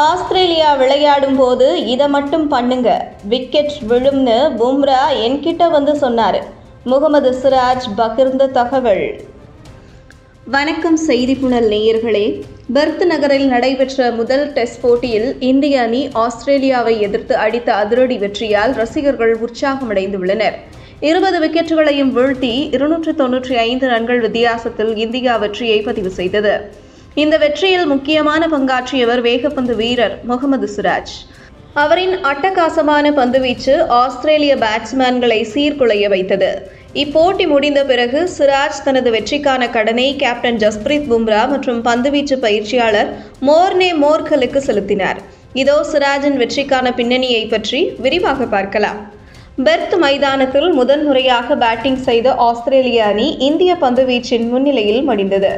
Australia விளையாடும் போது இதை மட்டும் பண்ணுங்க, விக்கெட் விழும்னு பும்ரா என்கிட்ட வந்து சொன்னார். முகமது சிராஜ் பகிர்ந்த தகவல். வணக்கம் செய்தி புனல் நேயர்களே. பெர்த் நகரில் நடைபெற்ற முதல் டெஸ்ட் போட்டியில் இந்திய அணி ஆஸ்திரேலியாவை எதிர்த்து அடித்த அதிரடி வெற்றியால் ரசிகர்கள் உற்சாகமடைந்துள்ளனர். 20 விக்கெட்டுகளையும் வீழ்த்தி 295 ரன்கள் வித்தியாசத்தில் இந்தியா வெற்றியை பதிவு செய்தது. இந்த வெற்றியில் முக்கியமான பங்காற்றியவர் வேகப்பந்து வீரர் முகமது சிராஜ். அவரின் அட்டகாசமான பந்துவீச்சு ஆஸ்திரேலிய பேட்ஸ்மேன்களை சீர்குலைய வைத்தது. இப்போட்டி முடிந்த பிறகு சிராஜ் தனது வெற்றிக்கான கடனை கேப்டன் ஜஸ்பிரீத் பும்ரா மற்றும் பந்துவீச்சு பயிற்சியாளர் மோர்னே மோர்கலுக்கு செலுத்தினார். இதோ சிராஜின் வெற்றிக்கான பின்னணியை பற்றி விரிவாக பார்க்கலாம். பெர்த் மைதானத்தில் முதன்முறையாக பேட்டிங் செய்த ஆஸ்திரேலிய அணி இந்திய பந்துவீச்சின் முன்னிலையில் மடிந்தது.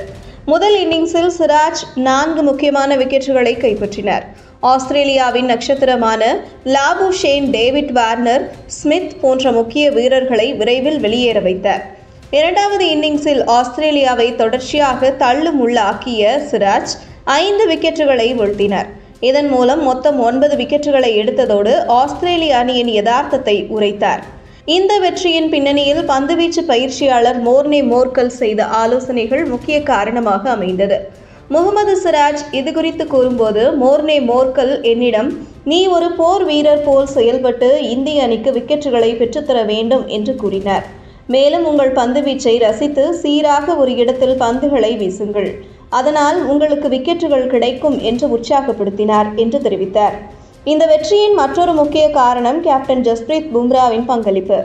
முதல் இன்னிங்ஸில் சிராஜ் 4 முக்கியமான விக்கெட்டுகளை கைப்பற்றினார். ஆஸ்திரேலியாவின் நட்சத்திரமான லாபுஷேன், டேவிட் வார்னர், ஸ்மித் போன்ற முக்கிய வீரர்களை விரைவில் வெளியேற வைத்தார். இரண்டாவது இன்னிங்ஸில் ஆஸ்திரேலியாவை தொடர்ச்சியாக தள்ளுமுள்ளாக்கிய சிராஜ் 5 விக்கெட்டுகளை வீழ்த்தினார். இதன் மூலம் மொத்தம் 9 விக்கெட்டுகளை எடுத்ததோடு ஆஸ்திரேலிய அணியின் யதார்த்தத்தை உரைத்தார். இந்த வெற்றியின் பின்னணியில் பந்துவீச்சு பயிற்சியாளர் மோர்னே மோர்கல் செய்த ஆலோசனைகள் முக்கிய காரணமாக அமைந்தது. முகமது சிராஜ் இதுகுறித்து கூறும்போது, மோர்னே மோர்கல் என்னிடம், நீ ஒரு போர் வீரர் போல் செயல்பட்டு இந்திய அணிக்கு விக்கெட்டுகளை பெற்றுத்தர வேண்டும் என்று கூறினார். மேலும் உங்கள் பந்துவீச்சை ரசித்து சீராக ஒரு இடத்தில் பந்துகளை வீசுங்கள், அதனால் உங்களுக்கு விக்கெட்டுகள் கிடைக்கும் என்று உற்சாகப்படுத்தினார் என்று தெரிவித்தார். இந்த வெற்றியின் மற்றொரு முக்கிய காரணம் கேப்டன் ஜஸ்பிரீத் பும்ராவின் பங்களிப்பு.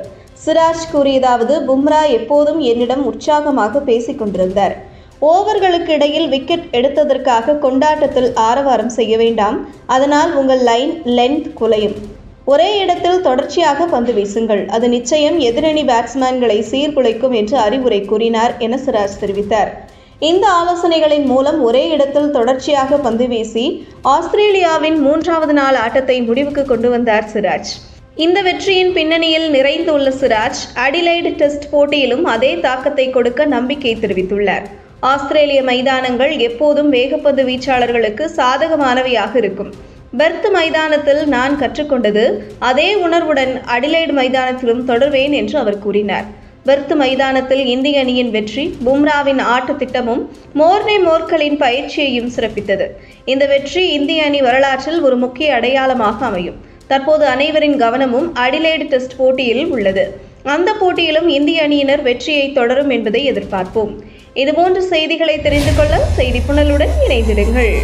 சிராஜ் கூறியதாவது, பும்ரா எப்போதும் என்னிடம் உற்சாகமாக பேசிக் கொண்டிருந்தார். ஓவர்களுக்கு இடையில் விக்கெட் எடுத்ததற்காக கொண்டாட்டத்தில் ஆரவாரம் செய்ய வேண்டாம், அதனால் உங்கள் லைன் லென்த் குலையும். ஒரே இடத்தில் தொடர்ச்சியாக பந்து வீசுங்கள், அது நிச்சயம் எதிரணி பேட்ஸ்மேன்களை சீர்குலைக்கும் என்று அறிவுரை கூறினார் என சிராஜ் தெரிவித்தார். இந்த ஆலோசனைகளின் மூலம் ஒரே இடத்தில் தொடர்ச்சியாக பந்து வீசி ஆஸ்திரேலியாவின் 3வது நாள் ஆட்டத்தை முடிவுக்கு கொண்டு வந்தார் சிராஜ். இந்த வெற்றியின் பின்னணியில் நிறைந்துள்ள சிராஜ் அடிலைட் டெஸ்ட் போட்டியிலும் அதே தாக்கத்தை கொடுக்க நம்பிக்கை தெரிவித்துள்ளார். ஆஸ்திரேலிய மைதானங்கள் எப்போதும் வேகப்பந்து வீச்சாளர்களுக்கு சாதகமானவையாக இருக்கும். பெர்த் மைதானத்தில் நான் கற்றுக்கொண்டது அதே உணர்வுடன் அடிலைட் மைதானத்திலும் தொடர்வேன் என்று அவர் கூறினார். பெர்த் மைதானத்தில் இந்திய அணியின் வெற்றி பும்ராவின் ஆட்ட திட்டமும் மோர்னே மோர்கலின் பயிற்சியையும் சிறப்பித்தது. இந்த வெற்றி இந்திய அணி வரலாற்றில் ஒரு முக்கிய அடையாளமாக அமையும். தற்போது அனைவரின் கவனமும் அடிலைட் டெஸ்ட் போட்டியில் உள்ளது. அந்த போட்டியிலும் இந்திய அணியினர் வெற்றியை தொடரும் என்பதை எதிர்பார்ப்போம். இதுபோன்ற செய்திகளை தெரிந்து கொள்ள செய்தி புனலுடன் இணைந்திடுங்கள்.